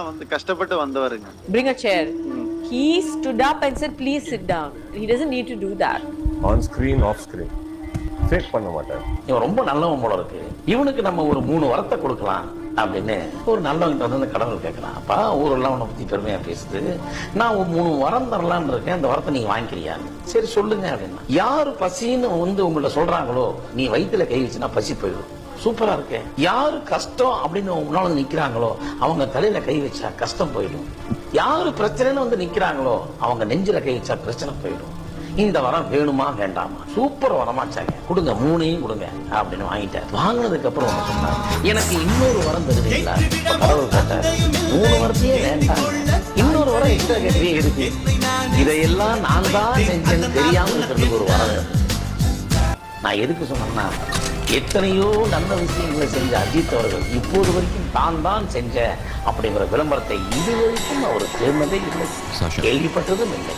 வந்து கஷ்டப்பட்டு வந்தவருங்க. Bring a chair. He stood up and said, please sit down. He doesn't need to do that. On screen, off screen. Fake பண்ண மாட்டார். இவன் ரொம்ப நல்லவன் போல இருக்கு, இவனுக்கு நம்ம ஒரு 3 வரத்தை கொடுக்கலாம் அப்படின்னு ஒரு நல்லவங்கிட்ட வந்து அந்த கடவுள் கேட்கலாம். அப்பா ஊரெல்லாம் உன்னை பத்தி பெருமையா பேசுது, நான் ஒரு 3 வரம் தரலான்னு இருக்கேன், அந்த வரத்தை நீங்க வாங்கிக்கிறியான்னு. சரி சொல்லுங்க அப்படின்னா, யாரு பசின்னு வந்து உங்கள்ட்ட சொல்றாங்களோ நீ வயிற்றுல கை வச்சுன்னா பசி போயிடும். சூப்பரா இருக்கேன். யாரு கஷ்டம் அப்படின்னு முன்னால நிக்கிறாங்களோ அவங்க தலையில கை வச்சா கஷ்டம் போயிடும். யாரு பிரச்சனைன்னு வந்து நிக்கிறாங்களோ அவங்க நெஞ்சில கை வச்சா பிரச்சனை போயிடும். இந்த வரம் வேணுமா வேண்டாமா? சூப்பர் வரமாச்சாங்க, கொடுங்க 3ஐயும் கொடுங்க அப்படின்னு வாங்கிட்டார். வாங்கினதுக்கு அப்புறம் அவங்க சொன்னாங்க, எனக்கு இன்னொரு வரம் தருவீங்களா? கடவுள் கேட்டார், 3 வரத்தையே வேண்டாம், இன்னொரு வரம் எக்ஸ்ட்ரா கேட்கவே இருக்கு. இதையெல்லாம் நான் தான் செஞ்சேன்னு தெரியாம இருக்கிறதுக்கு ஒரு வரம். நான் எதுக்கு சொன்னேன்னா, எத்தனையோ நல்ல விஷயங்களை செஞ்ச அஜித் அவர்கள் இப்போது வரைக்கும் தான் செஞ்ச அப்படிங்கிற விளம்பரத்தை இதுவரைக்கும் அவர் தேர்ந்ததே இல்லை, கேள்விப்பட்டதும் இல்லை.